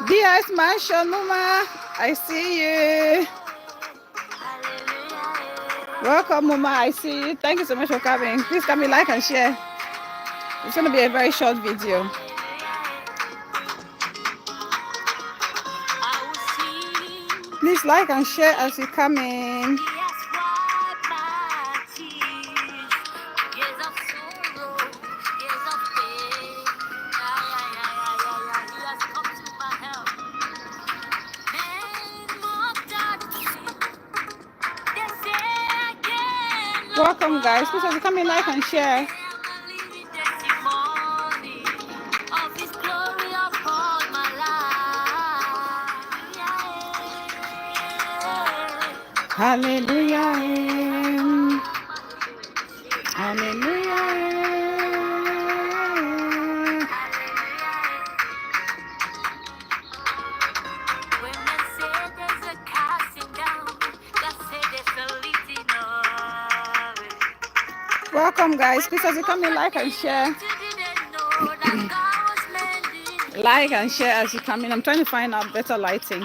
DS Mansion, Mama, I see you. Welcome, Mama, I see you. Thank you so much for coming. Please come in, like and share. It's going to be a very short video. Please like and share as you come in. Welcome, guys. Please as you come in, like and share. Hallelujah. Hallelujah. Welcome, guys. Please as you come in, like and share. Like and share as you come in. I'm trying to find out better lighting.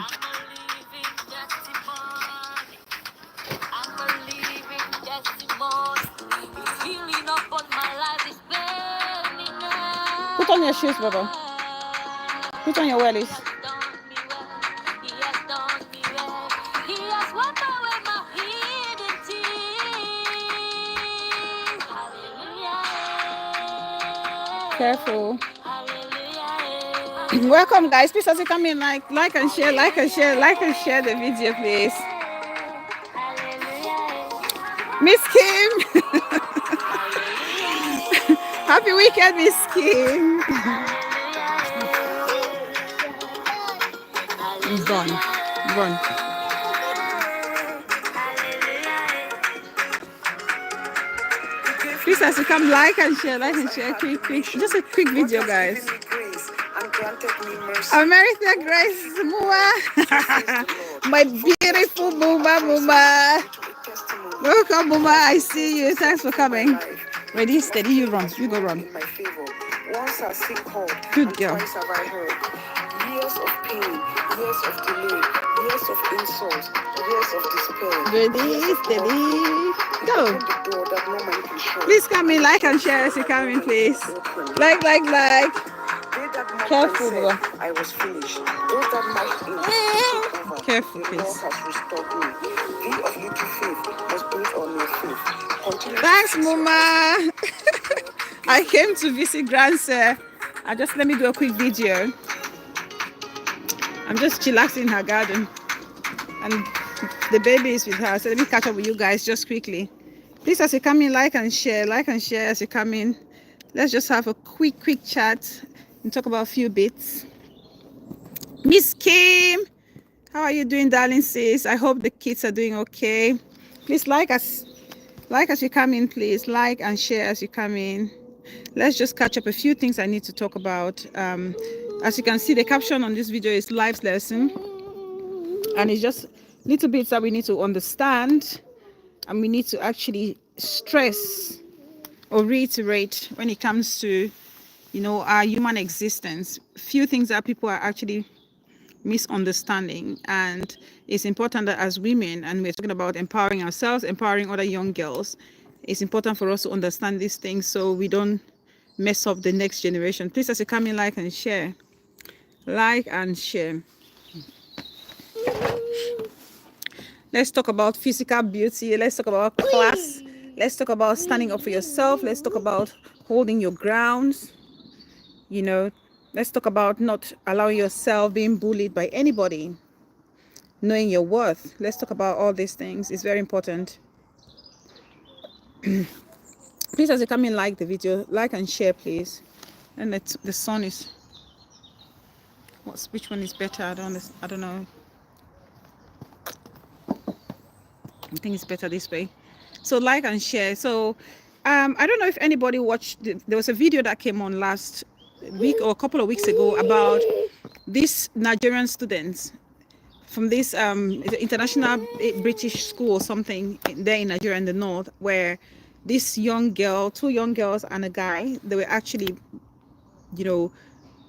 Put on your shoes, Baba. Put on your wellies. Careful. Welcome, guys. Please as you come in, like and share, like and share the video, please. Miss Kim. Happy weekend, Miss Kim. Run. Please as you come, like and share, quick. Just a quick video, guys. America Grace Muma. My beautiful Muma. Welcome, Muma. I see you. Thanks for coming. Ready, steady, you run. You go run. Good girl. Years of pain, years of delay, years of insult, years of despair. Ready, steady, go. Please come in, like and share as you come in, please. Like. Careful, Baba. I was finished. Those that marched in careful, please. Thanks, Mama. I came to visit Grandsa. Let me do a quick video. I'm just chillaxing in her garden, and the baby is with her. So let me catch up with you guys just quickly. Please, as you come in, like and share as you come in. Let's just have a quick chat and talk about a few bits. Miss Kim, how are you doing, darling sis? I hope the kids are doing okay. Please like as you come in, please. Like and share as you come in. Let's just catch up a few things I need to talk about. As you can see, the caption on this video is life's lesson, and it's just little bits that we need to understand, and we need to actually stress or reiterate when it comes to, our human existence. Few things that people are actually misunderstanding, and it's important that as women, and we're talking about empowering ourselves, empowering other young girls, it's important for us to understand these things so we don't mess up the next generation. Please, as you come in, like and share. Let's talk about physical beauty. Let's talk about class. Let's talk about standing up for yourself. Let's talk about holding your grounds. Let's talk about not allowing yourself being bullied by anybody, knowing your worth. Let's talk about all these things. It's very important. Please, as you come in, like the video, like and share, please. And the sun is, which one is better? I don't know. I think it's better this way. So like and share. So I don't know if anybody watched, there was a video that came on last week or a couple of weeks ago about these Nigerian students from this international British school or something there in Nigeria in the north, where this young girl, two young girls and a guy, they were actually, you know,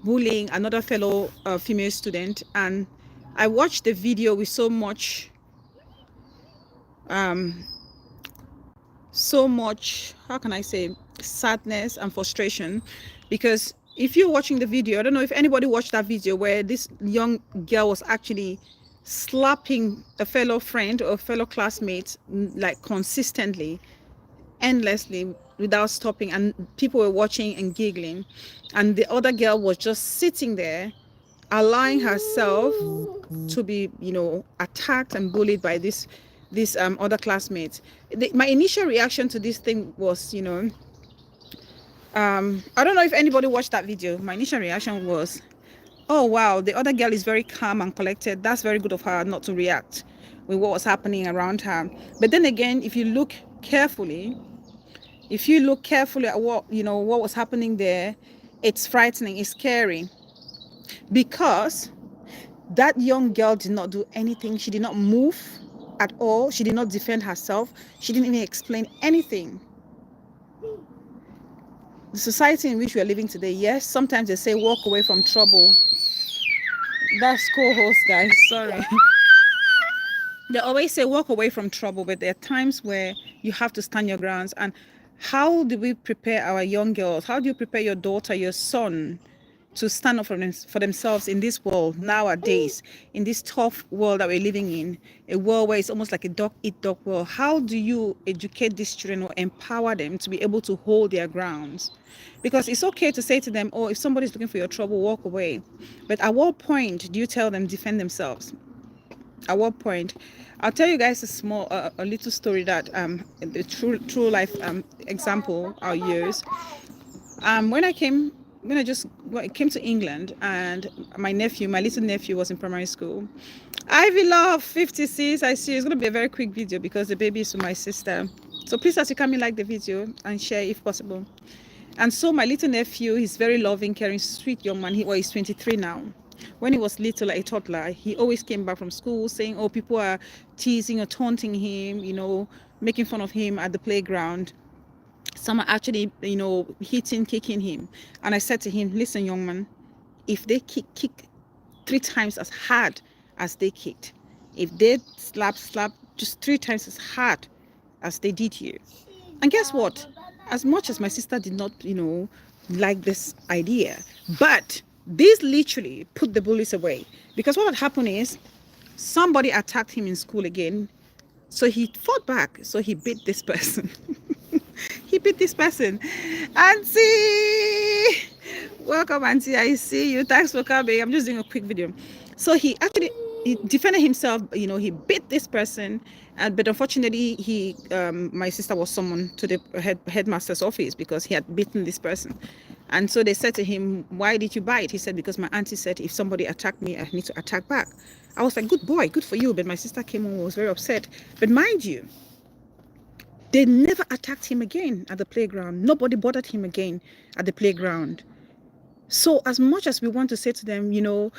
bullying another fellow female student. And I watched the video with so much how can I say, sadness and frustration, because if you're watching the video, I don't know if anybody watched that video where this young girl was actually slapping a fellow friend or fellow classmate like consistently, endlessly, without stopping, and people were watching and giggling, and the other girl was just sitting there allowing herself to be, you know, attacked and bullied by this other classmates. My initial reaction to this thing was, you know, I don't know if anybody watched that video. My initial reaction was, oh wow, the other girl is very calm and collected. That's very good of her not to react with what was happening around her. But then again, if you look carefully at what, you know, what was happening there, it's frightening, it's scary, because that young girl did not do anything. She did not move at all. She did not defend herself. She didn't even explain anything. The society in which we are living today, yes, sometimes they say walk away from trouble. That's co-host, guys, sorry. They always say walk away from trouble, but there are times where you have to stand your grounds. And how do we prepare our young girls? How do you prepare your daughter, your son, to stand up for themselves in this world nowadays, in this tough world that we're living in, a world where it's almost like a dog-eat-dog world? How do you educate these children or empower them to be able to hold their grounds? Because it's okay to say to them, oh, if somebody's looking for your trouble, walk away. But at what point do you tell them defend themselves? At what point? I'll tell you guys a little story that the true life example I'll use. When I came to England, and my little nephew was in primary school. Ivy Love 56, I see it's going to be a very quick video because the baby is with my sister. So please, as you come in, like the video and share if possible. And so my little nephew, he's very loving, caring, sweet young man. He's 23 now. When he was little, like a toddler, he always came back from school saying, oh, people are teasing or taunting him, you know, making fun of him at the playground. Some are actually, you know, kicking him. And I said to him, listen, young man, if they kick 3 times as hard as they kicked, if they slap just 3 times as hard as they did you. And guess what? As much as my sister did not, you know, like this idea, but this literally put the bullies away. Because what had happened is somebody attacked him in school again. So he fought back. So he beat this person. He beat this person. Auntie! Welcome, Auntie. I see you. Thanks for coming. I'm just doing a quick video. So he defended himself. You know, he beat this person. But unfortunately, my sister was summoned to the headmaster's office because he had beaten this person. And so they said to him, why did you bite? He said, because my auntie said if somebody attacked me, I need to attack back. I was like, good boy, good for you. But my sister came home and was very upset. But mind you, they never attacked him again at the playground. Nobody bothered him again at the playground. So as much as we want to say to them, you know,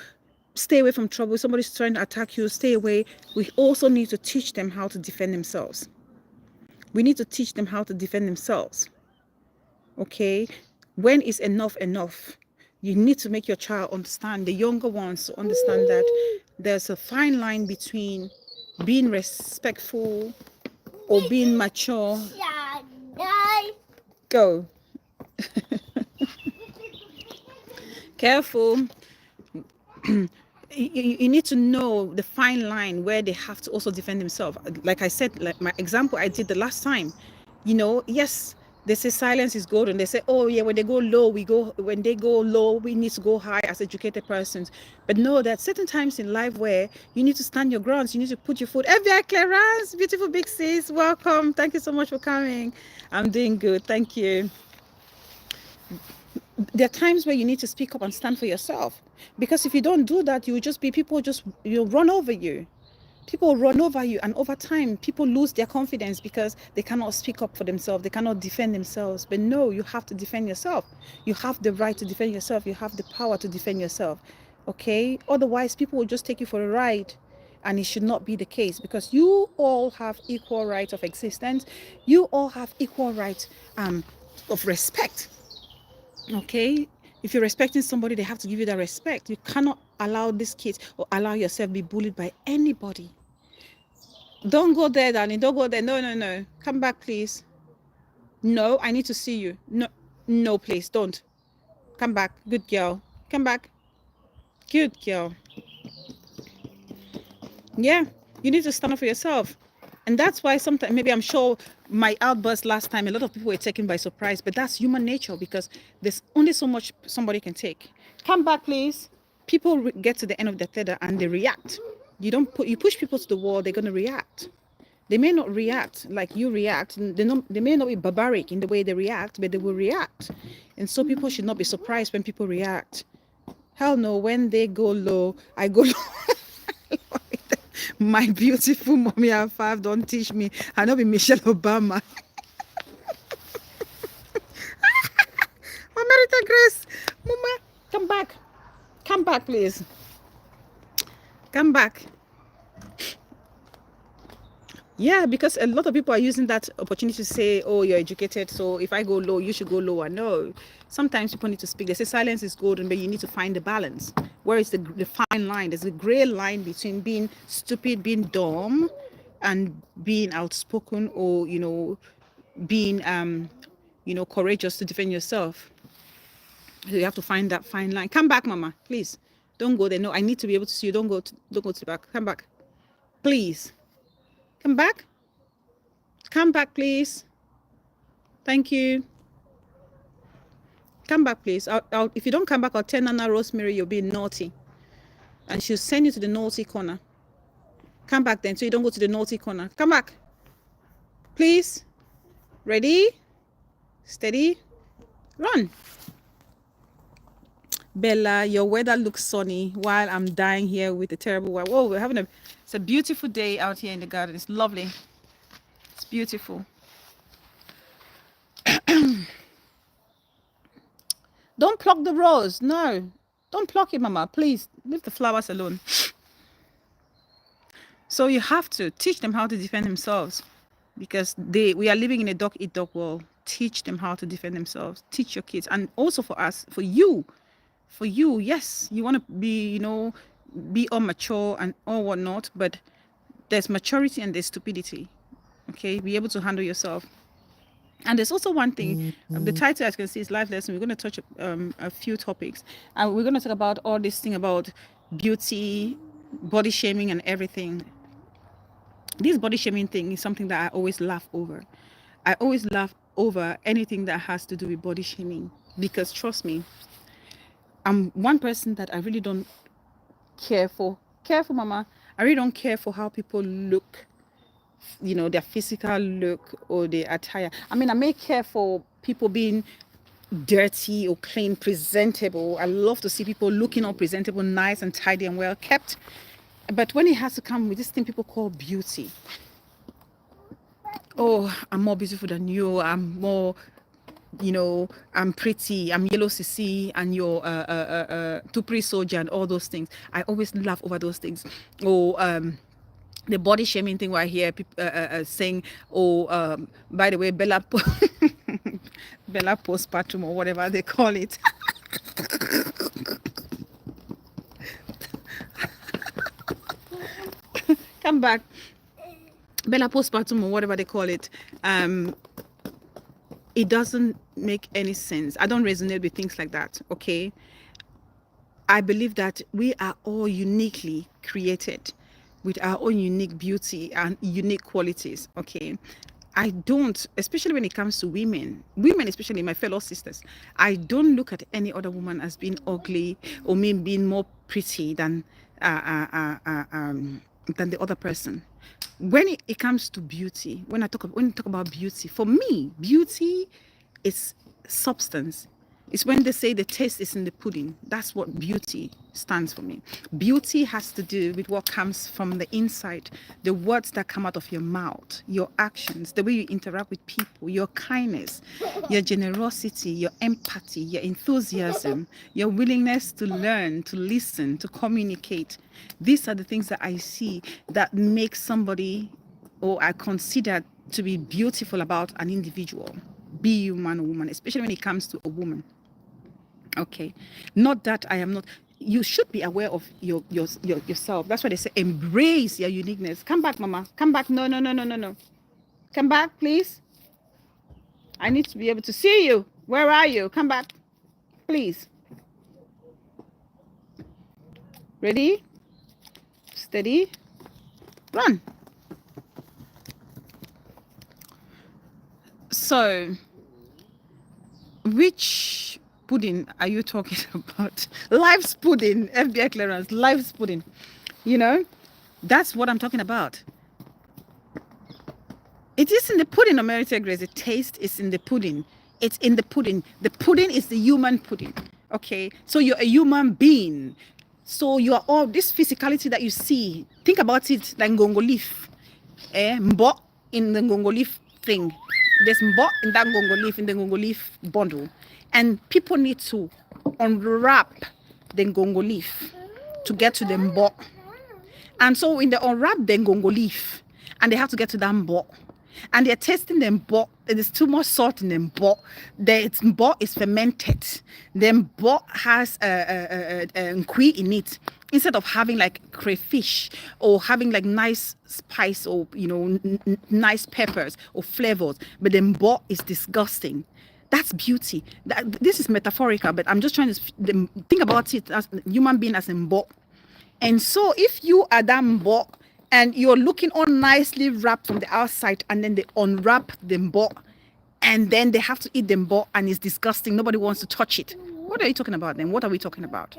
stay away from trouble, somebody's trying to attack you, stay away, we also need to teach them how to defend themselves. We need to teach them how to defend themselves. Okay? When is enough enough? You need to make your child understand, the younger ones to understand that there's a fine line between being respectful or being mature. Go. Careful. You need to know the fine line where they have to also defend themselves. Like I said, like my example I did the last time, you know, yes, they say silence is golden. They say, oh yeah, when they go low, when they go low, we need to go high as educated persons. But no, there are certain times in life where you need to stand your grounds. You need to put your foot. FBI Clarence, beautiful big sis, welcome. Thank you so much for coming. I'm doing good. Thank you. There are times where you need to speak up and stand for yourself, because if you don't do that, you will just be, people just, you'll run over you. People run over you, and over time, people lose their confidence because they cannot speak up for themselves. They cannot defend themselves. But no, you have to defend yourself. You have the right to defend yourself. You have the power to defend yourself. Okay? Otherwise, people will just take you for a ride. And it should not be the case, because you all have equal right of existence. You all have equal right of respect. Okay? If you're respecting somebody, they have to give you that respect. You cannot allow these kids or allow yourself to be bullied by anybody. Don't go there, darling. Don't go there. No, no, no. Come back, please. No, I need to see you. No, no, please, don't. Come back. Good girl. Come back. Good girl. Yeah, you need to stand up for yourself. And that's why sometimes, maybe I'm sure my outburst last time, a lot of people were taken by surprise, but that's human nature, because there's only so much somebody can take. Come back, please. People get to the end of the tether and they react. You push people to the wall, they're going to react. They may not react like you react. They may not be barbaric in the way they react, but they will react. And so people should not be surprised when people react. Hell no, when they go low, I go low. My beautiful mommy at 5 don't teach me. I know be Michelle Obama. America Grace, Mama, come back. Come back, please. Come back. Yeah, because a lot of people are using that opportunity to say, oh, you're educated, so if I go low, you should go lower. No. Sometimes people need to speak. They say silence is golden, but you need to find the balance. Where is the fine line? There's a gray line between being stupid, being dumb, and being outspoken, or, being, courageous to defend yourself. So you have to find that fine line. Come back, Mama, please. Don't go there. No, I need to be able to see you. Don't go to the back. Come back, please. Come back. Come back, please. Thank you. Come back, please. If you don't come back, I'll tell Nana Rosemary you're being naughty. And she'll send you to the naughty corner. Come back then, so you don't go to the naughty corner. Come back. Please. Ready? Steady. Run. Bella, your weather looks sunny while I'm dying here with a terrible weather. Whoa, it's a beautiful day out here in the garden. It's lovely. It's beautiful. Don't pluck the rose. No. Don't pluck it, Mama. Please, leave the flowers alone. So you have to teach them how to defend themselves, because we are living in a dog-eat-dog world. Teach them how to defend themselves. Teach your kids. And also for us, for you, yes, you want to be, be immature and all whatnot, but there's maturity and there's stupidity. Okay, be able to handle yourself. And there's also one thing, the title, as you can see, is Life Lesson. We're going to touch a few topics, and we're going to talk about all this thing about beauty, body shaming, and everything. This body shaming thing is something that I always laugh over. I always laugh over anything that has to do with body shaming, because trust me, I'm one person that I really don't care for, Mama. I really don't care for how people look, their physical look or their attire. I mean, I may care for people being dirty or clean, presentable. I love to see people looking all presentable, nice and tidy and well kept. But when it has to come with this thing people call beauty, oh, I'm more beautiful than you, I'm more, I'm pretty, I'm yellow CC, and you're Tupri soldier, and all those things. I always laugh over those things. Or the body shaming thing where I hear people saying, oh, by the way, Bella Bella postpartum, or whatever they call it. Come back. Bella postpartum, or whatever they call it. It doesn't make any sense. I don't resonate with things like that, okay? I believe that we are all uniquely created with our own unique beauty and unique qualities, okay? I don't, especially when it comes to women, especially my fellow sisters, I don't look at any other woman as being ugly or me being more pretty than the other person. When it comes to beauty, when you talk about beauty, for me, beauty is substance. It's when they say the taste is in the pudding. That's what beauty stands for me. Beauty has to do with what comes from the inside, the words that come out of your mouth, your actions, the way you interact with people, your kindness, your generosity, your empathy, your enthusiasm, your willingness to learn, to listen, to communicate. These are the things that I see that make somebody, or I consider to be beautiful about an individual, be you man or woman, especially when it comes to a woman. Okay, not that I am not. You should be aware of yourself. That's why they say embrace your uniqueness. Come back, mama. Come back. No, no, no, no, no, no. Come back, please. I need to be able to see you. Where are you? Come back, please. Ready? Steady. Run. So, which pudding are you talking about? Life's pudding, FBI clearance, life's pudding. You know, that's what I'm talking about. It is in the pudding, America Grace. The taste is in the pudding. It's in the pudding. The pudding is the human pudding. Okay, so you're a human being. So you are all this physicality that you see. Think about it like ngongo leaf. Mbo in the ngongo leaf thing. There's mbo in that ngongo leaf, in the ngongo leaf bundle. And people need to unwrap the ngongo leaf to get to the mbo. And so when they unwrap the ngongo leaf, and they have to get to that mbo, and they're tasting the mbo, there's too much salt in the mbo. The mbo is fermented. The mbo has nkui in it. Instead of having like crayfish or having like nice spice or, you know, nice peppers or flavors, but the mbo is disgusting. That's beauty. This is metaphorical, but I'm just trying to think about it as a human being as a mbo. And so if you are that mbo and you're looking all nicely wrapped from the outside, and then they unwrap the mbo, and then they have to eat the mbo, and it's disgusting. Nobody wants to touch it. What are you talking about then? What are we talking about?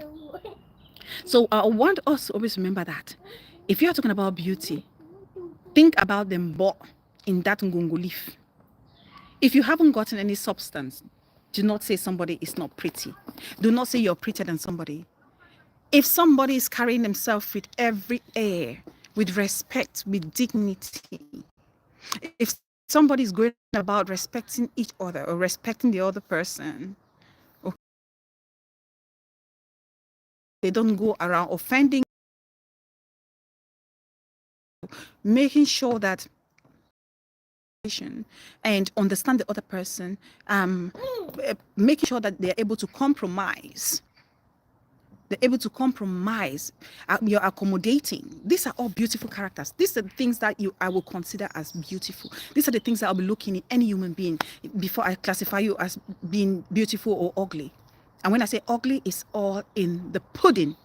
So I want us to always remember that. If you're talking about beauty, think about the mbo in that ngongo leaf. If you haven't gotten any substance, do not say somebody is not pretty. Do not say you're prettier than somebody. If somebody is carrying themselves with every air, with respect, with dignity, if somebody is going about respecting each other or respecting the other person, or they don't go around offending, making sure that and understand the other person, making sure that they're able to compromise. They're able to compromise. You're accommodating. These are all beautiful characters. These are the things that I will consider as beautiful. These are the things that I'll be looking in any human being before I classify you as being beautiful or ugly. And when I say ugly, it's all in the pudding.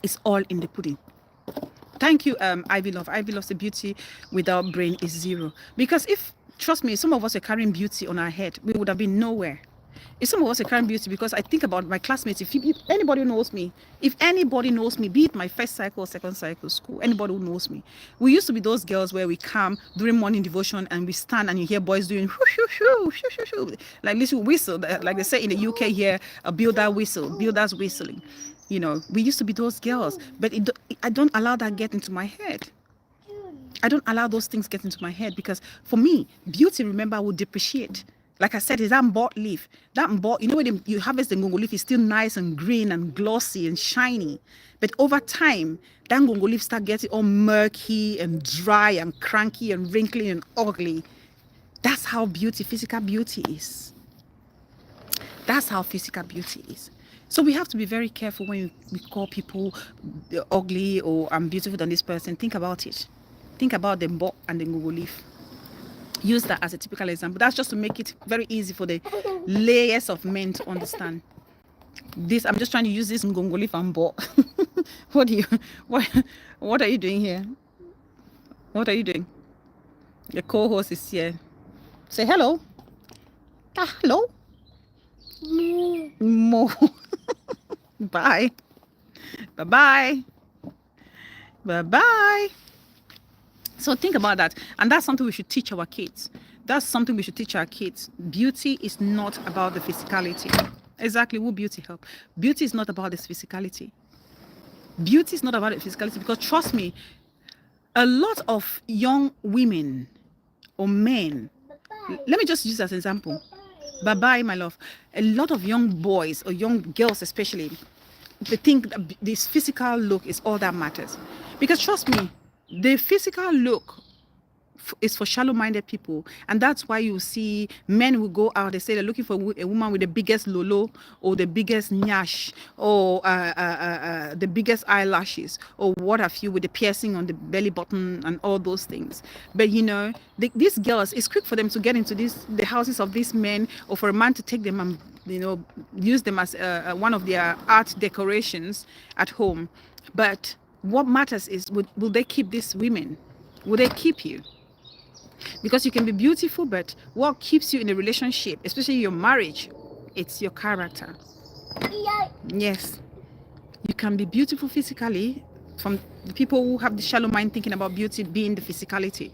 It's all in the pudding. Thank you, Ivy Love. Ivy Love's the beauty without brain is zero. Because if, trust me, some of us are carrying beauty on our head, we would have been nowhere. If some of us are carrying beauty, because I think about my classmates, if anybody knows me, be it my first cycle or second cycle school, anybody who knows me, we used to be those girls where we come during morning devotion and we stand and you hear boys doing like little whistle, like they say in the UK here, a builder's whistling. You know, we used to be those girls, but I don't allow that get into my head. I don't allow those things get into my head, because for me, beauty, remember, will depreciate. Like I said, is that mbot leaf. That mbot, you know, when you harvest the ngongo leaf, it's still nice and green and glossy and shiny. But over time, that ngongo leaf start getting all murky and dry and cranky and wrinkly and ugly. That's how physical beauty is. That's how physical beauty is. So we have to be very careful when we call people ugly or I'm beautiful than this person. Think about it. Think about the mbot and the ngongo leaf. Use that as a typical example. That's just to make it very easy for the layers of men to understand. This, I'm just trying to use this ngongo leaf and mbot. What are you doing here? What are you doing? The co-host is here. Say hello. Hello. Mo. Bye. Bye-bye. Bye-bye. So think about that. And that's something we should teach our kids. That's something we should teach our kids. Beauty is not about the physicality. Exactly, will beauty help? Beauty is not about this physicality. Beauty is not about the physicality, because trust me, a lot of young women or men, let me just use as an example. Bye-bye, my love. A lot of young boys or young girls especially, they think that this physical look is all that matters. Because trust me, the physical look is for shallow-minded people, and that's why you see men will go out, they say they're looking for a woman with the biggest lolo or the biggest nyash or the biggest eyelashes or what have you, with the piercing on the belly button and all those things. But you know, these girls, it's quick for them to get into the houses of these men, or for a man to take them and, you know, use them as one of their art decorations at home. But what matters is, will they keep these women? Will they keep you? Because you can be beautiful, but what keeps you in a relationship, especially your marriage, it's your character. Yes, you can be beautiful physically, from the people who have the shallow mind thinking about beauty being the physicality.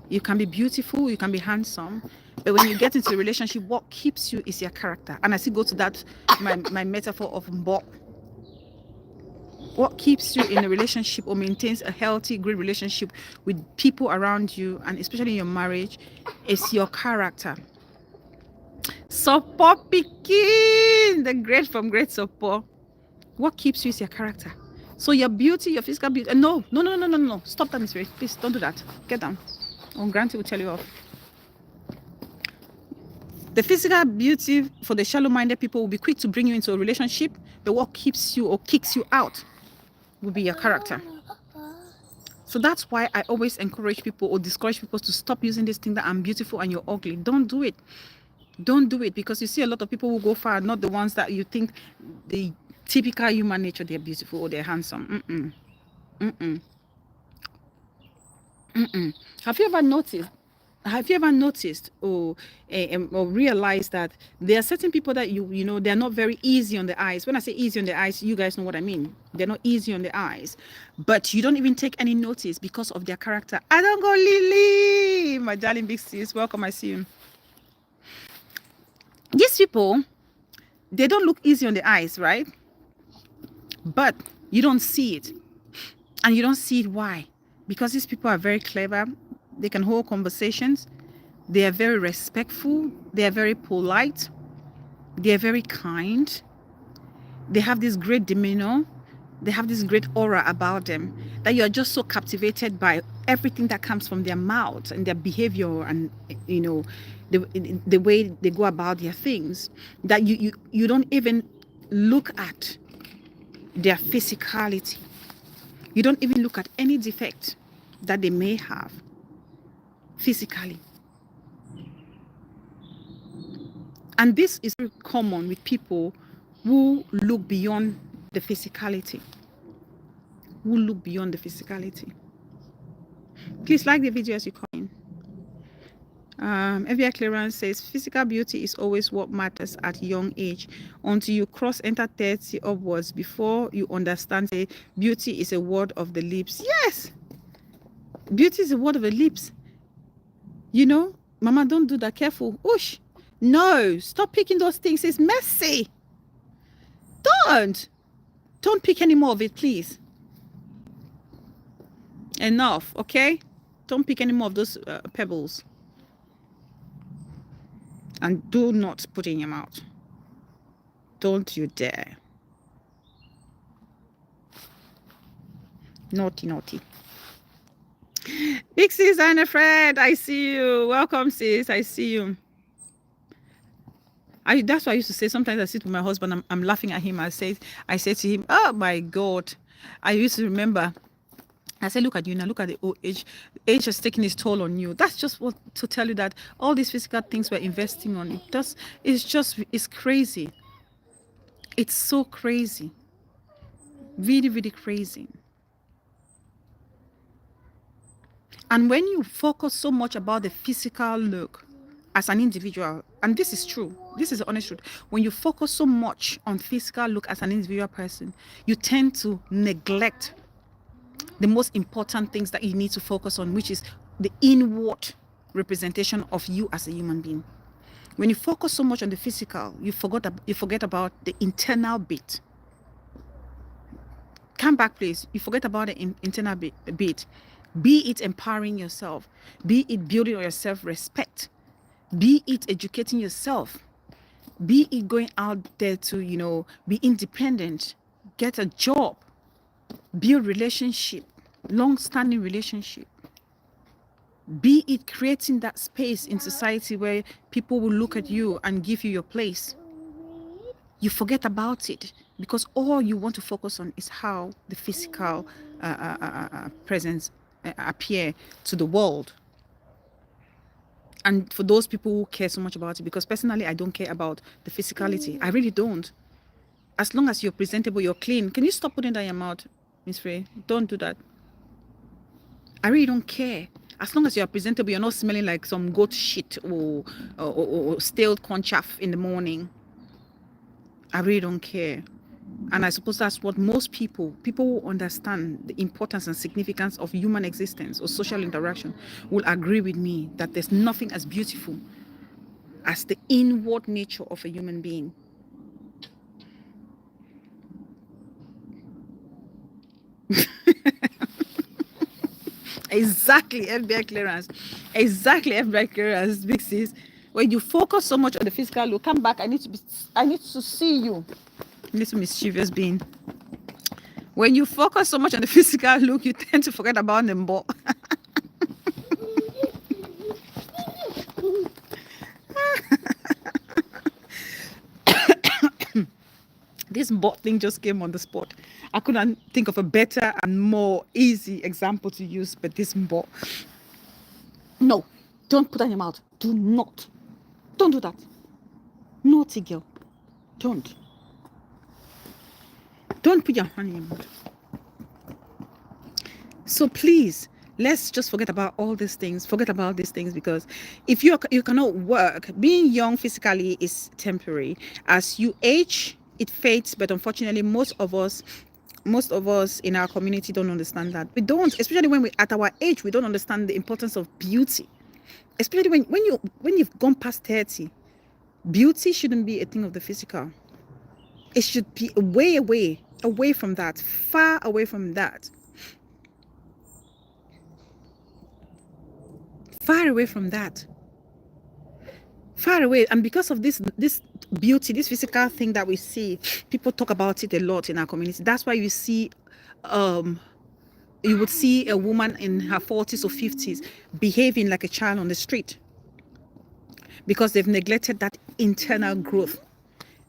You can be beautiful, you can be handsome, but when you get into a relationship, what keeps you is your character. And I still go to that, my metaphor of Mbok. What keeps you in a relationship or maintains a healthy, great relationship with people around you, and especially in your marriage, is your character. Support picking, the great from great support. What keeps you is your character. So your beauty, your physical beauty. No. Stop that, Miss Ray. Please don't do that. Get down. Granty will tell you off. The physical beauty for the shallow-minded people will be quick to bring you into a relationship, but what keeps you or kicks you out will be your character. So that's why I always encourage people or discourage people to stop using this thing that I'm beautiful and you're ugly. Don't do it. Don't do it, because you see a lot of people who go far, not the ones that you think the typical human nature, they're beautiful or they're handsome. Have you ever noticed or realized that there are certain people that you know, they're not very easy on the eyes? When I say easy on the eyes, you guys know what I mean. They're not easy on the eyes, but you don't even take any notice because of their character. I don't go, Lily, my darling big sis, welcome. I see you. These people, they don't look easy on the eyes, right? But you don't see it. And you don't see it. Why? Because these people are very clever. They can hold conversations. They are very respectful. They are very polite. They are very kind. They have this great demeanor. They have this great aura about them that you are just so captivated by everything that comes from their mouth and their behavior, and you know, the way they go about their things, that you don't even look at their physicality. You don't even look at any defect that they may have physically. And this is very common with people who look beyond the physicality. Please like the video as you come in. FBI clearance says physical beauty is always what matters at young age until you enter 30 upwards, before you understand say beauty is a word of the lips. Yes, beauty is a word of the lips. You know, mama, don't do that. Careful. Oosh. No, stop picking those things. It's messy. Don't pick any more of it, please. Enough, okay? Don't pick any more of those pebbles. And do not put in your mouth. Don't you dare. Naughty. Big sis and a friend, I see you. Welcome, sis. I see you. That's why I used to say, sometimes I sit with my husband, I'm laughing at him. I say to him, oh my God. I used to remember, I said, look at you now, look at the old age. Age has taken its toll on you. That's just what to tell you that all these physical things we're investing on, it's crazy. It's so crazy. Really, really crazy. And when you focus so much about the physical look as an individual, and this is true, this is the honest truth, when you focus so much on physical look as an individual person, you tend to neglect the most important things that you need to focus on, which is the inward representation of you as a human being. When you focus so much on the physical, you forget about the internal bit. Come back, please. You forget about the internal bit. Be it empowering yourself, be it building your self-respect, be it educating yourself, be it going out there to, be independent, get a job, build relationship, long-standing relationship. Be it creating that space in society where people will look at you and give you your place. You forget about it because all you want to focus on is how the physical presence appear to the world. And for those people who care so much about it, because personally I don't care about the physicality. I really don't. As long as you're presentable, you're clean. Can you stop putting that in your mouth, Miss Frey? Don't do that. I really don't care. As long as you're presentable, you're not smelling like some goat shit or stale corn chaff in the morning. I really don't care. And I suppose that's what most people who understand the importance and significance of human existence or social interaction will agree with me that there's nothing as beautiful as the inward nature of a human being. Exactly, FBI clearance. Exactly, FBI clearance. Big sis. When you focus so much on the physical look, come back. I need to see you. Little mischievous being. When you focus so much on the physical look, you tend to forget about the mbo. This bot thing just came on the spot. I couldn't think of a better and more easy example to use, but this bot. No, don't put that in your mouth. Do not. Don't do that. Naughty girl. Don't. Don't put your hand in your mouth. So please, let's just forget about all these things. Forget about these things, because if you cannot work, being young physically is temporary. As you age, it fades. But unfortunately, most of us in our community don't understand that. We don't, especially when we're at our age, we don't understand the importance of beauty. Especially when you've gone past 30, beauty shouldn't be a thing of the physical. It should be away from that, far away from that. Far away from that. Far away. And because of this beauty, this physical thing that we see, people talk about it a lot in our community. That's why you see you would see a woman in her 40s or 50s behaving like a child on the street, because they've neglected that internal growth.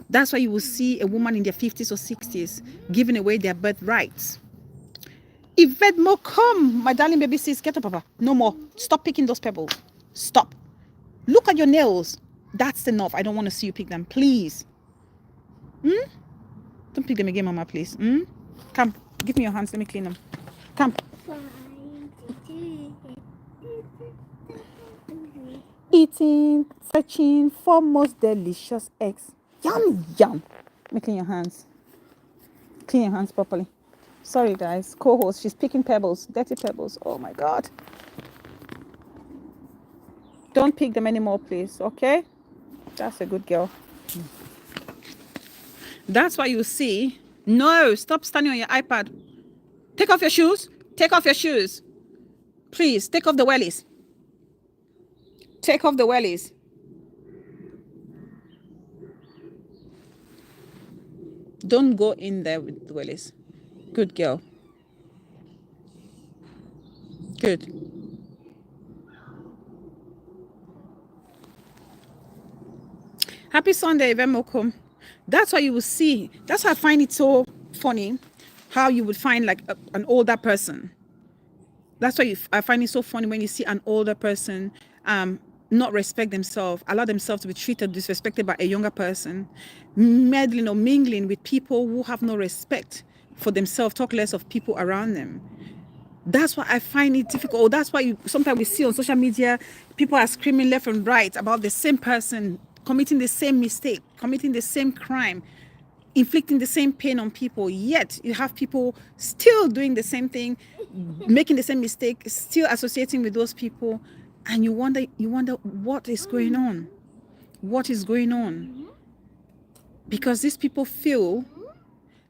That's why you will see a woman in their 50s or 60s giving away their birthrights. Yvette, more come. My darling baby sis, get up, Papa. No more. Stop picking those pebbles. Stop. Look at your nails. That's enough. I don't want to see you pick them, please. Don't pick them again, Mama, please. Come, give me your hands. Let me clean them. Come. Eating, searching for most delicious eggs. Yum, yum. Let me clean your hands. Clean your hands properly. Sorry, guys. Co-host, she's picking pebbles. Dirty pebbles. Oh, my God. Don't pick them anymore, please. Okay? That's a good girl. That's why you see. No, stop standing on your iPad. Take off your shoes. Take off your shoes. Please, take off the wellies. Take off the wellies. Don't go in there with the wellies. Good girl. Good. Happy Sunday, Vemokum. That's why you will see. That's why I find it so funny how you would find like an older person. That's why I find it so funny when you see an older person not respect themselves, allow themselves to be treated, disrespected by a younger person, meddling or mingling with people who have no respect for themselves, talk less of people around them. That's why I find it difficult. That's why sometimes we see on social media, people are screaming left and right about the same person, committing the same mistake, committing the same crime, inflicting the same pain on people. Yet you have people still doing the same thing, making the same mistake, still associating with those people, And you wonder what is going on? What is going on? Because these people feel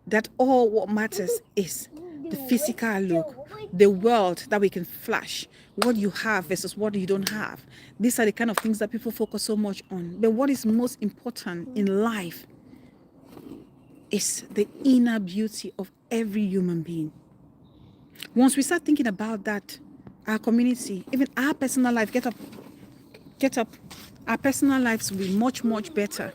that all what matters is the physical look, the world that we can flash, what you have versus what you don't have. These are the kind of things that people focus so much on. But what is most important in life is the inner beauty of every human being. Once we start thinking about that, our community, even our personal life, get up. Our personal lives will be much, much better.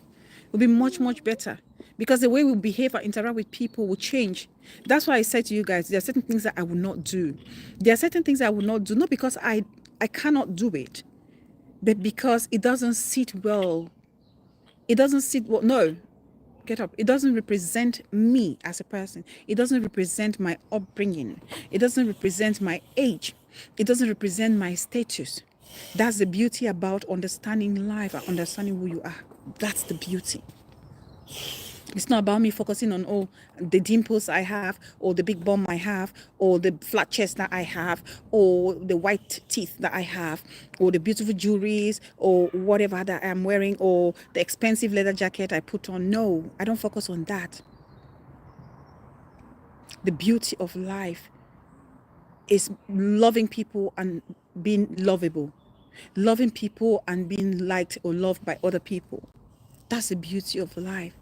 Will be much, much better. Because the way we behave and interact with people will change. That's why I said to you guys, there are certain things that I will not do. There are certain things I will not do, not because I cannot do it, but because it doesn't sit well. It doesn't sit well. No, get up. It doesn't represent me as a person. It doesn't represent my upbringing. It doesn't represent my age. It doesn't represent my status. That's the beauty about understanding life and understanding who you are. That's the beauty. It's not about me focusing on, the dimples I have, or the big bum I have, or the flat chest that I have, or the white teeth that I have, or the beautiful jewelries, or whatever that I'm wearing, or the expensive leather jacket I put on. No, I don't focus on that. The beauty of life is loving people and being lovable. Loving people and being liked or loved by other people. That's the beauty of life.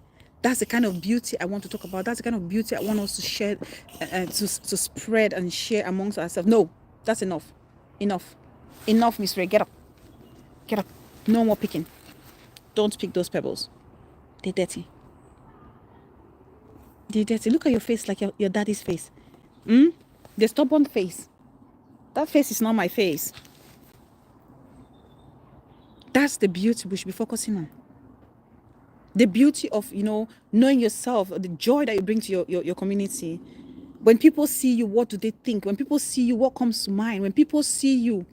That's the kind of beauty I want to talk about. That's the kind of beauty I want us to share, to spread and share amongst ourselves. No, that's enough. Enough, Miss Ray. Get up. No more picking. Don't pick those pebbles. They're dirty. Look at your face like your daddy's face. The stubborn face. That face is not my face. That's the beauty we should be focusing on. The beauty of, knowing yourself, the joy that you bring to your community. When people see you, what do they think? When people see you, what comes to mind? When people see you,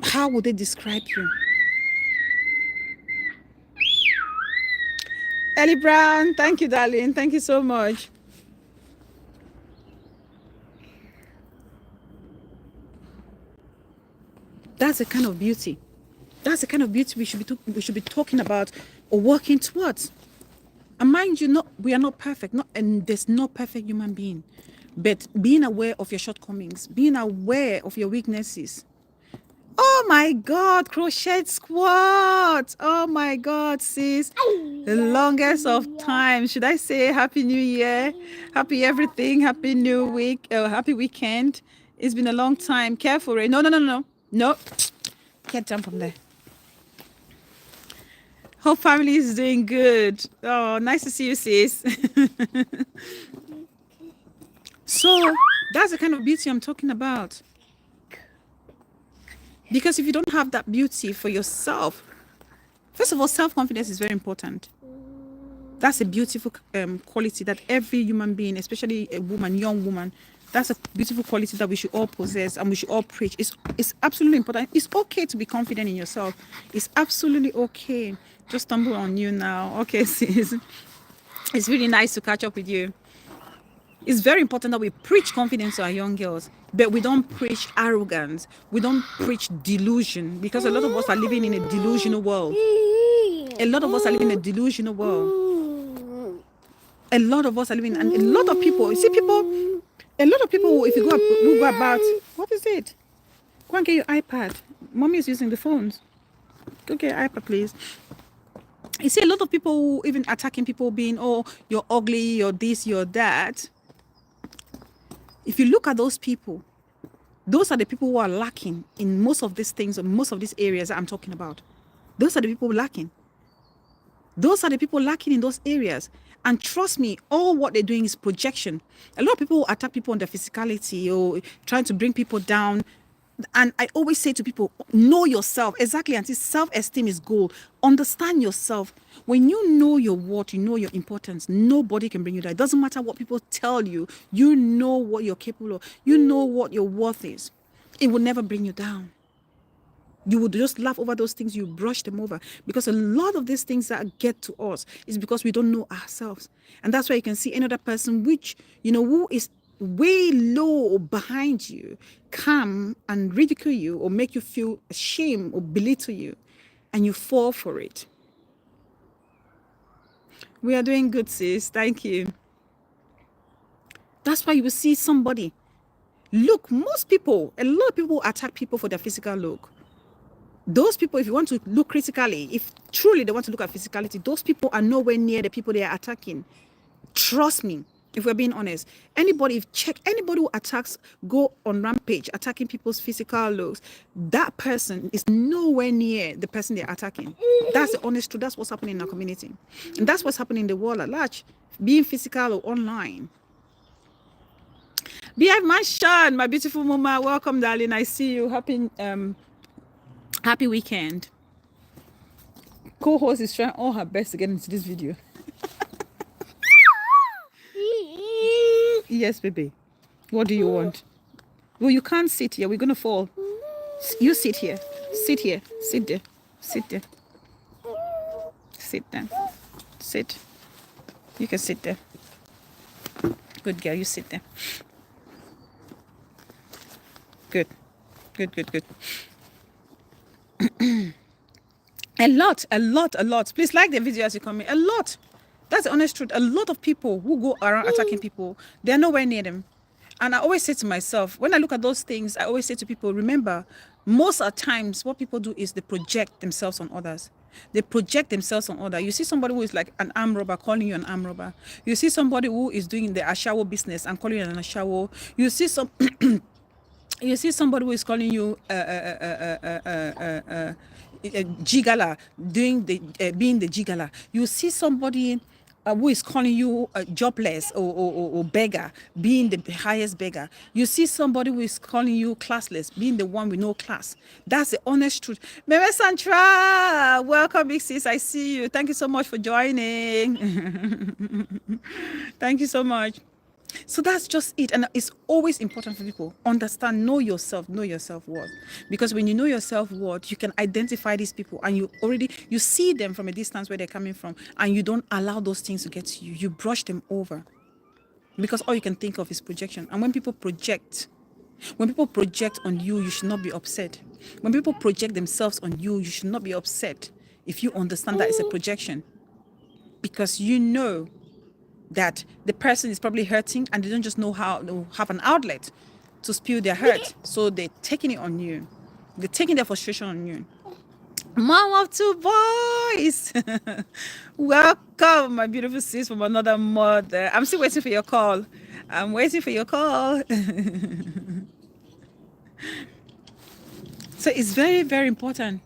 how would they describe you? Ellie Brown, thank you, darling. Thank you so much. That's the kind of beauty. That's the kind of beauty we should be talking about or working towards. And mind you, we are not perfect, and there's no perfect human being. But being aware of your shortcomings, being aware of your weaknesses. Oh my God, crochet squat. Oh my God, sis. The longest of time. Should I say Happy New Year? Happy everything. Happy New Week. Happy weekend. It's been a long time. Careful, Ray. No. No. Can't jump from there. Hope family is doing good. Oh, nice to see you, sis. So that's the kind of beauty I'm talking about. Because if you don't have that beauty for yourself, first of all, self-confidence is very important. That's a beautiful quality that every human being, especially a woman, young woman, that's a beautiful quality that we should all possess and we should all preach. It's absolutely important. It's okay to be confident in yourself. It's absolutely okay. Just stumble on you now. Okay, sis. It's really nice to catch up with you. It's very important that we preach confidence to our young girls, but we don't preach arrogance. We don't preach delusion, because a lot of us are living in a delusional world. A lot of us are living in a delusional world. A lot of us are living, and a lot of people, you see people, a lot of people, if you go about, what is it? Go and get your iPad. Mommy is using the phones. Go get your iPad, please. You see a lot of people even attacking people being, oh, you're ugly, you're this, you're that. If you look at those people, those are the people who are lacking in most of these things, or most of these areas that I'm talking about. Those are the people lacking. Those are the people lacking in those areas. And trust me, all what they're doing is projection. A lot of people attack people on their physicality or trying to bring people down. And I always say to people, know yourself. Exactly, until self-esteem is gold. Understand yourself. When you know your worth, you know your importance, nobody can bring you down. It doesn't matter what people tell you. You know what you're capable of. You know what your worth is. It will never bring you down. You would just laugh over those things, you brush them over. Because a lot of these things that get to us is because we don't know ourselves. And that's why you can see another person which, who is way low or behind you come and ridicule you or make you feel ashamed or belittle you, and you fall for it. We are doing good, sis. Thank you. That's why you will see somebody. Look, most people, a lot of people attack people for their physical look. Those people, if you want to look critically, if truly they want to look at physicality, those people are nowhere near the people they are attacking. Trust me, if we're being honest. Anybody, if check anybody who attacks, go on rampage, attacking people's physical looks, that person is nowhere near the person they're attacking. That's the honest truth. That's what's happening in our community. And that's what's happening in the world at large, being physical or online. Behave Manshan, my beautiful mama, welcome, darling. I see you. Happy weekend. Co-host is trying all her best to get into this video. Yes, baby. What do you want? Well, you can't sit here. We're going to fall. You sit here. Sit here. Sit there. Sit there. Sit there. Sit. You can sit there. Good girl. You sit there. Good. Good. A lot. Please like the video as you come in. A lot. That's the honest truth. A lot of people who go around attacking people, they're nowhere near them. And I always say to myself, when I look at those things, I always say to people, remember, most of the times what people do is they project themselves on others. They project themselves on others. You see somebody who is like an arm robber calling you an arm robber. You see somebody who is doing the ashawo business and calling you an ashawo. You see some... You see somebody who is calling you jigala, doing the being the jigala. You see somebody who is calling you jobless or beggar, being the highest beggar. You see somebody who is calling you classless, being the one with no class. That's the honest truth. Meme Santra, welcome, big sis. I see you. Thank you so much for joining. Thank you so much. So that's just it. And it's always important for people. Understand, know your self-worth. Because when you know your self-worth, you can identify these people and you see them from a distance where they're coming from, and you don't allow those things to get to you. You brush them over. Because all you can think of is projection. And when people project on you, you should not be upset. When people project themselves on you, you should not be upset if you understand that it's a projection. Because you know that the person is probably hurting and they don't just know how to have an outlet to spew their hurt. So they're taking it on you. They're taking their frustration on you. Mom of two boys. Welcome, my beautiful sis from another mother. I'm still waiting for your call. I'm waiting for your call. So it's very, very important.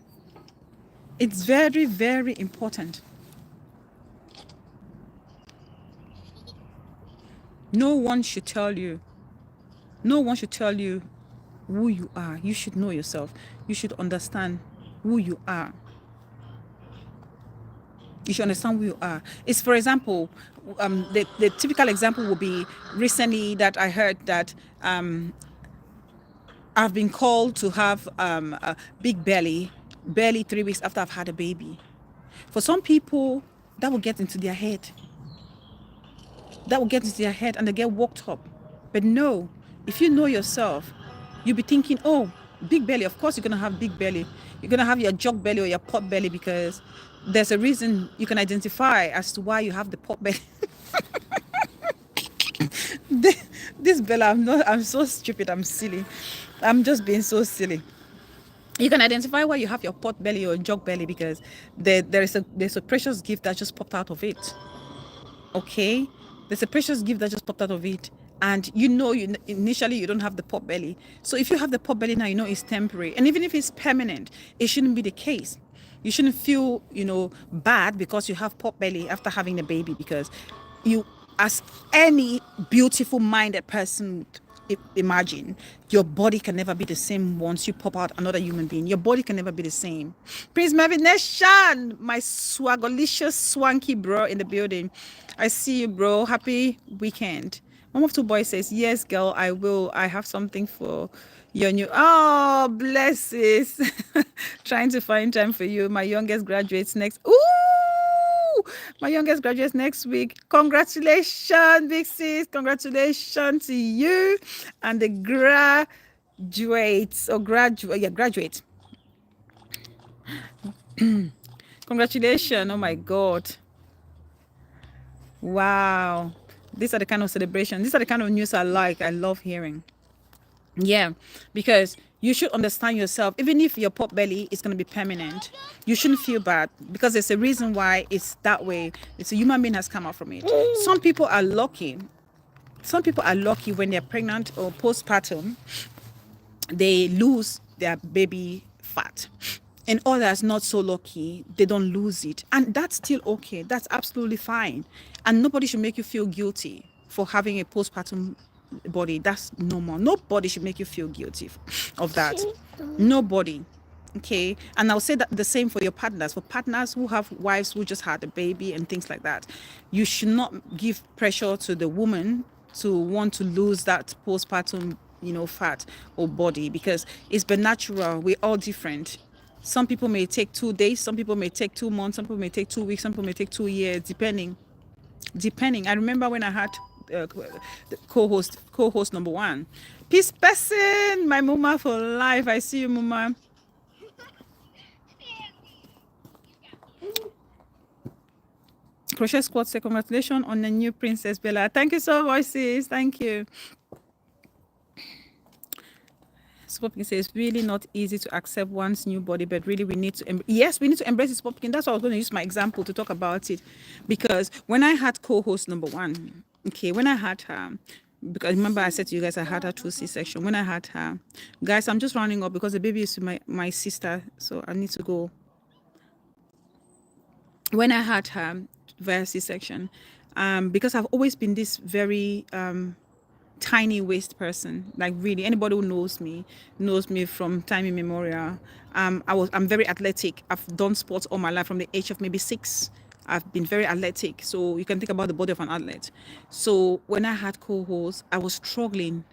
It's very, very important. No one should tell you who you are. You should know yourself. You should understand who you are. You should understand who you are. It's, for example, the typical example would be recently that I heard that I've been called to have a big belly 3 weeks after I've had a baby. For some people, that will get into their head. And they get worked up. But no, if you know yourself, you'll be thinking, oh, big belly. Of course, you're going to have big belly. You're going to have your jog belly or your pot belly because there's a reason you can identify as to why you have the pot belly. This Bella, I'm so stupid. I'm silly. I'm just being so silly. You can identify why you have your pot belly or jog belly because there's a precious gift that just popped out of it. Okay? There's a precious gift that just popped out of it. And initially you don't have the pot belly. So if you have the pot belly now, it's temporary. And even if it's permanent, it shouldn't be the case. You shouldn't feel, bad because you have pot belly after having the baby, because you, as any beautiful minded person imagine, your body can never be the same once you pop out another human being. Your body can never be the same. Prince Mervyn Nation, my swagolicious swanky bro in the building. I see you, bro. Happy weekend. Mom of two boys says, yes, girl, I will. I have something for your new... Oh, blesses. Trying to find time for you. My youngest graduates next. Ooh, My youngest graduates next week. Congratulations, big sis. Congratulations to you and the graduates or graduate. Congratulations. Oh my God. Wow. These are the kind of celebrations. These are the kind of news I like. I love hearing. Yeah, because you should understand yourself. Even if your pot belly is going to be permanent, you shouldn't feel bad because there's a reason why it's that way. It's a human being has come out from it. Some people are lucky. Some people are lucky when they're pregnant or postpartum, they lose their baby fat. And others not so lucky, they don't lose it. And that's still okay. That's absolutely fine. And nobody should make you feel guilty for having a postpartum body. That's normal. Nobody should make you feel guilty of that. Nobody. Okay. And I'll say that the same for your partners. For partners who have wives who just had a baby and things like that, you should not give pressure to the woman to want to lose that postpartum, fat or body, because it's been natural. We're all different. Some people may take 2 days, some people may take 2 months, some people may take 2 weeks, some people may take 2 years, depending. I remember when I had the co-host number 1, peace person, my mama for life. I see you, mama. Crochet Squad say congratulations on the new Princess Bella. Thank you so much, sis. Thank you. Spoken says it's really not easy to accept one's new body, but really we need to we need to embrace this. Spoken. That's why I was going to use my example to talk about it, because when I had co-host number 1, okay, when I had her, because remember I said to you guys I had her through C-section. When I had her, guys, I'm just rounding up because the baby is my sister, so I need to go. When I had her via C-section, because I've always been this very tiny waist person, like really anybody who knows me from time immemorial. I'm very athletic. I've done sports all my life from the age of maybe 6. I've been very athletic, so you can think about the body of an athlete. So when I had co-hosts, I was struggling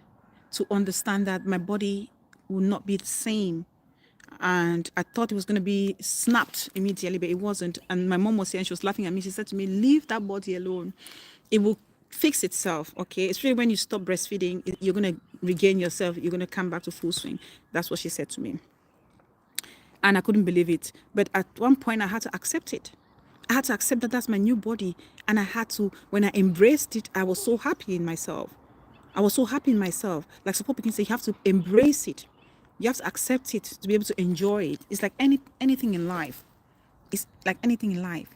to understand that my body would not be the same, and I thought it was going to be snapped immediately, but it wasn't. And my mom was saying, she was laughing at me, she said to me, leave that body alone, it will fix itself. Okay, it's really when you stop breastfeeding, you're going to regain yourself, you're going to come back to full swing. That's what she said to me, and I couldn't believe it. But at one point I had to accept it. I had to accept that that's my new body, and I had to, when I embraced it, I was so happy in myself. Like support can say, you have to embrace it, you have to accept it to be able to enjoy it. It's like anything in life. It's like anything in life.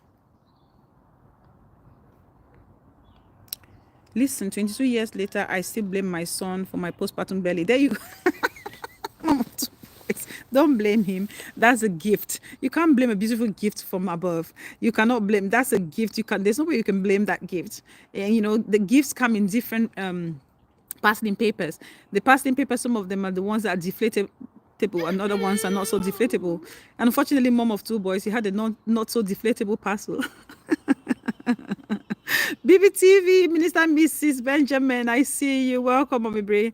Listen, 22 years later, I still blame my son for my postpartum belly. There you go. Don't blame him. That's a gift. You can't blame a beautiful gift from above. You cannot blame. That's a gift. There's no way you can blame that gift. And the gifts come in different parceling papers. The parceling papers, some of them are the ones that are deflatable, and other ones are not so deflatable. And unfortunately, mom of 2 boys, he had a not so deflatable parcel. BBTV, Minister Mrs. Benjamin, I see you. Welcome, Mommy Bray.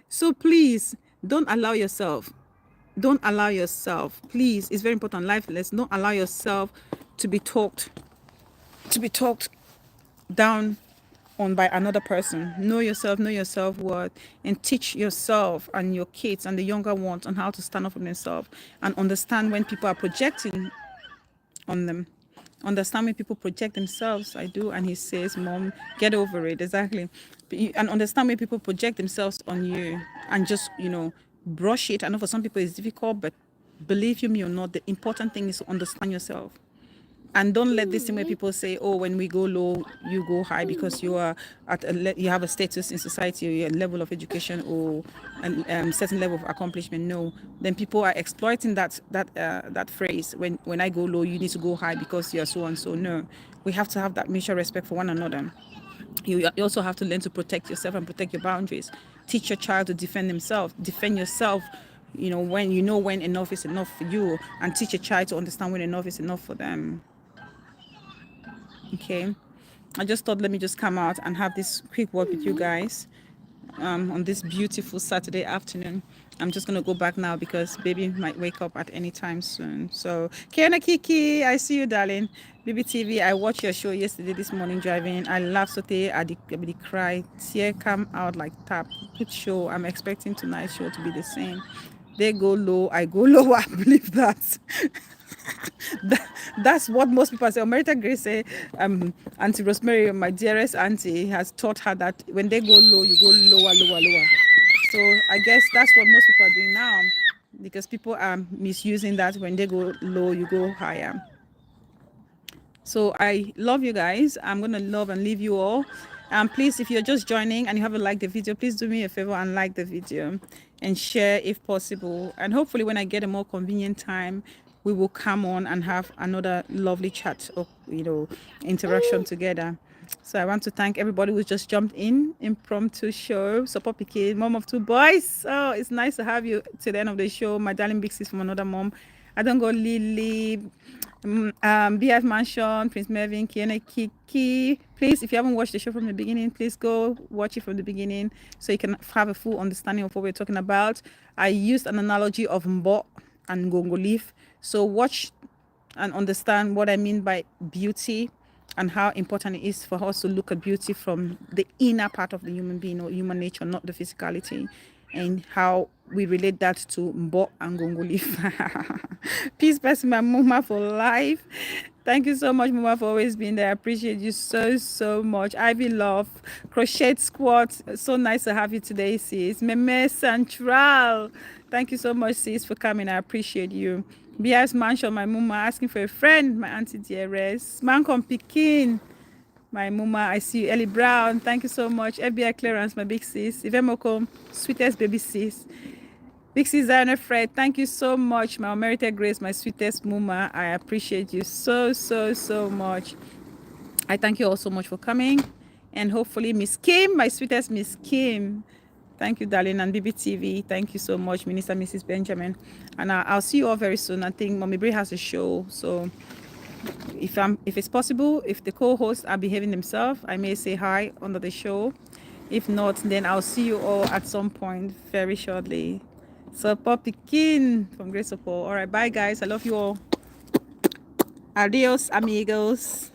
So please, don't allow yourself, please, it's very important, life lesson. Don't allow yourself to be talked down on by another person. Know yourself, know your self-worth, and teach yourself and your kids and the younger ones on how to stand up for themselves, and understand when people are projecting on them. Understand when people project themselves. I do. And he says, Mom, get over it. Exactly. And understand when people project themselves on you, and just, brush it. I know for some people it's difficult, but believe you me or not, the important thing is to understand yourself. And don't let this thing where people say, oh, when we go low, you go high because you are you have a status in society, or a level of education, or a certain level of accomplishment. No, then people are exploiting that phrase. When I go low, you need to go high because you are so and so. No, we have to have that mutual respect for one another. You also have to learn to protect yourself and protect your boundaries. Teach your child to defend themselves. Defend yourself. When enough is enough for you, and teach your child to understand when enough is enough for them. Okay, I just thought, let me just come out and have this quick word with you guys. on this beautiful Saturday afternoon. I'm just gonna go back now because baby might wake up at any time soon. So Kiana Kiki, I see you, darling. BBTV, I watched your show yesterday this morning driving. I laughed so they at the cry. Tear come out like tap. Good show. I'm expecting tonight's show to be the same. They go low, I go low. I believe that. that, that's what most people say. Emerita Grace say, Auntie Rosemary, my dearest auntie, has taught her that when they go low, you go lower, lower, lower. So I guess that's what most people are doing now, because people are misusing that. When they go low, you go higher. So I love you guys. I'm gonna love and leave you all. Please, if you're just joining and you haven't liked the video, please do me a favor and like the video and share if possible. And hopefully when I get a more convenient time, we will come on and have another lovely chat or interaction together. So I want to thank everybody who just jumped in. Impromptu show, support PK, mom of two boys. Oh, it's nice to have you to the end of the show. My darling big sis from another mom. I don't go Lily, BF Mansion, Prince Mervin, Kiana Kiki. Please, if you haven't watched the show from the beginning, please go watch it from the beginning so you can have a full understanding of what we're talking about. I used an analogy of Mbo and Gongo leaf. So watch and understand what I mean by beauty and how important it is for us to look at beauty from the inner part of the human being or human nature, not the physicality, and how we relate that to Mbo and Gongo leaf. Peace, bless my mama for life. Thank you so much, Mama, for always being there. I appreciate you so, so much. Ivy Love, Crochet Squad. So nice to have you today, sis. Meme Central. Thank you so much, sis, for coming. I appreciate you. BS Mansion, my mama, asking for a friend, my auntie dearest. Mancom Pekin, my mama, I see you. Ellie Brown, thank you so much. FBI Clearance, my big sis. Ivemoko, sweetest baby sis. Big sis Diana Fred, thank you so much. My unmerited grace, my sweetest mama. I appreciate you so, so, so much. I thank you all so much for coming. And hopefully, Miss Kim, my sweetest Miss Kim. Thank you, darling, and BBTV. Thank you so much, Minister Mrs. Benjamin. And I'll see you all very soon. I think Mommy Bray has a show. So if it's possible, if the co-hosts are behaving themselves, I may say hi under the show. If not, then I'll see you all at some point very shortly. So Poppy King from Grace Support. All right, bye guys. I love you all. Adios, amigos.